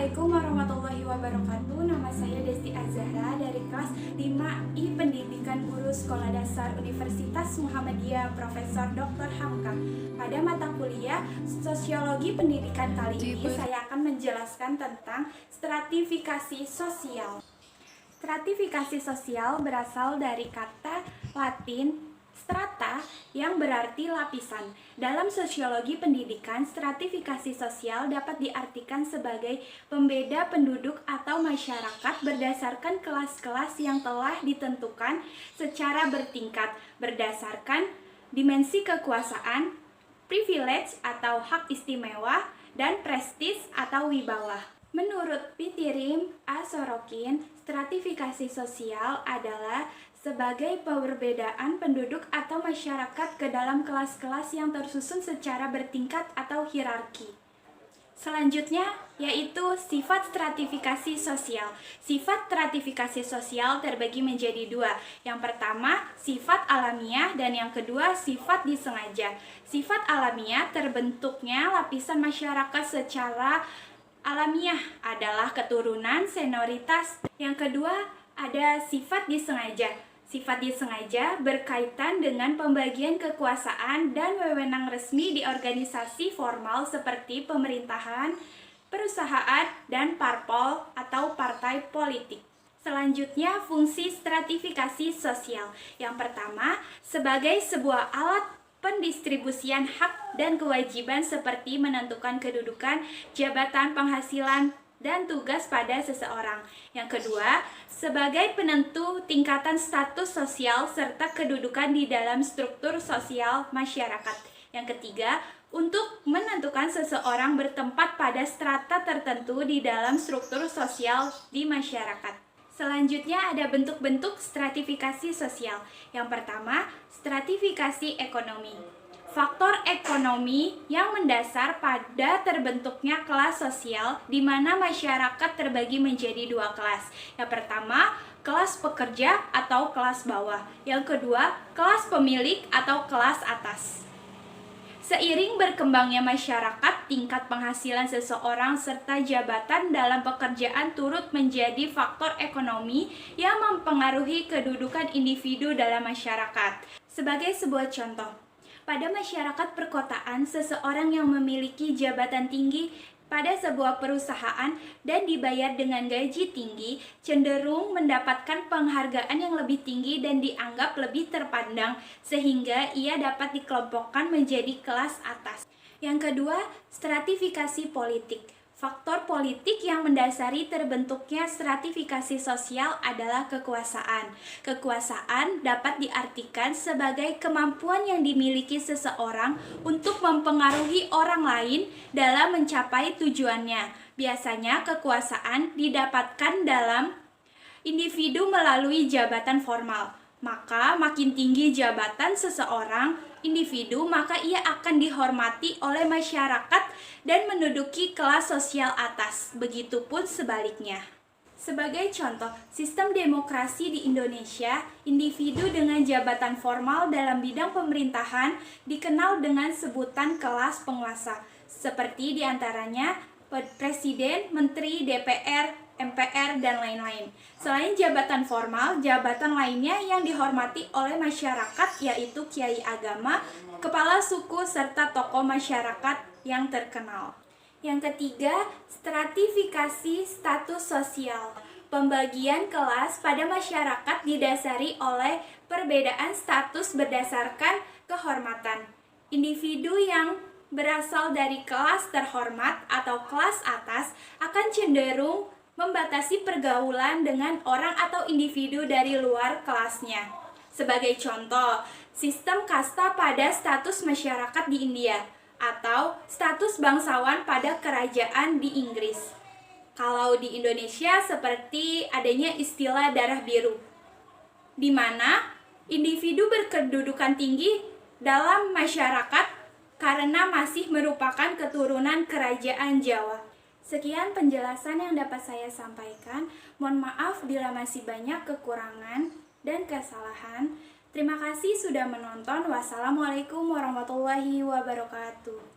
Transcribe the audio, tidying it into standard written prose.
Assalamualaikum warahmatullahi wabarakatuh. Nama saya Desti Azahra dari kelas 5I Pendidikan Guru Sekolah Dasar Universitas Muhammadiyah Profesor Dr. Hamka. Pada mata kuliah Sosiologi Pendidikan kali ini saya akan menjelaskan tentang stratifikasi sosial. Stratifikasi sosial berasal dari kata Latin strata yang berarti lapisan. Dalam sosiologi pendidikan, stratifikasi sosial dapat diartikan sebagai pembeda penduduk atau masyarakat berdasarkan kelas-kelas yang telah ditentukan secara bertingkat berdasarkan dimensi kekuasaan, privilege atau hak istimewa, dan prestis atau wibawa. Menurut Pitirim A. Sorokin, stratifikasi sosial adalah sebagai perbedaan penduduk atau masyarakat ke dalam kelas-kelas yang tersusun secara bertingkat atau hierarki. Selanjutnya yaitu sifat stratifikasi sosial. Sifat stratifikasi sosial terbagi menjadi dua. Yang pertama sifat alamiah dan yang kedua sifat disengaja. Sifat alamiah terbentuknya lapisan masyarakat secara alamiah adalah keturunan, senioritas. Yang kedua ada sifat disengaja. Sifat disengaja berkaitan dengan pembagian kekuasaan dan wewenang resmi di organisasi formal seperti pemerintahan, perusahaan, dan parpol atau partai politik. Selanjutnya, fungsi stratifikasi sosial. Yang pertama, sebagai sebuah alat pendistribusian hak dan kewajiban seperti menentukan kedudukan, jabatan, penghasilan, dan tugas pada seseorang. Yang kedua, sebagai penentu tingkatan status sosial serta kedudukan di dalam struktur sosial masyarakat. Yang ketiga, untuk menentukan seseorang bertempat pada strata tertentu di dalam struktur sosial di masyarakat. Selanjutnya ada bentuk-bentuk stratifikasi sosial. Yang pertama, stratifikasi ekonomi. Faktor ekonomi yang mendasar pada terbentuknya kelas sosial di mana masyarakat terbagi menjadi dua kelas. Yang pertama, kelas pekerja atau kelas bawah. Yang kedua, kelas pemilik atau kelas atas. Seiring berkembangnya masyarakat, tingkat penghasilan seseorang serta jabatan dalam pekerjaan turut menjadi faktor ekonomi yang mempengaruhi kedudukan individu dalam masyarakat. Sebagai sebuah contoh, pada masyarakat perkotaan, seseorang yang memiliki jabatan tinggi pada sebuah perusahaan dan dibayar dengan gaji tinggi cenderung mendapatkan penghargaan yang lebih tinggi dan dianggap lebih terpandang sehingga ia dapat dikelompokkan menjadi kelas atas. Yang kedua, stratifikasi politik. Faktor politik yang mendasari terbentuknya stratifikasi sosial adalah kekuasaan. Kekuasaan dapat diartikan sebagai kemampuan yang dimiliki seseorang untuk mempengaruhi orang lain dalam mencapai tujuannya. Biasanya kekuasaan didapatkan dalam individu melalui jabatan formal. Maka makin tinggi jabatan seseorang individu, maka ia akan dihormati oleh masyarakat dan menduduki kelas sosial atas. Begitupun sebaliknya. Sebagai contoh, sistem demokrasi di Indonesia, individu dengan jabatan formal dalam bidang pemerintahan dikenal dengan sebutan kelas penguasa, seperti diantaranya Presiden, Menteri, DPR, MPR, dan lain-lain. Selain jabatan formal, jabatan lainnya yang dihormati oleh masyarakat yaitu kiai agama, kepala suku, serta tokoh masyarakat yang terkenal. Yang ketiga, stratifikasi status sosial. Pembagian kelas pada masyarakat didasari oleh perbedaan status berdasarkan kehormatan. Individu yang berasal dari kelas terhormat atau kelas atas akan cenderung membatasi pergaulan dengan orang atau individu dari luar kelasnya. Sebagai contoh, sistem kasta pada status masyarakat di India atau status bangsawan pada kerajaan di Inggris. Kalau di Indonesia seperti adanya istilah darah biru, di mana individu berkedudukan tinggi dalam masyarakat karena masih merupakan keturunan kerajaan Jawa. Sekian penjelasan yang dapat saya sampaikan. Mohon maaf bila masih banyak kekurangan dan kesalahan. Terima kasih sudah menonton. Wassalamualaikum warahmatullahi wabarakatuh.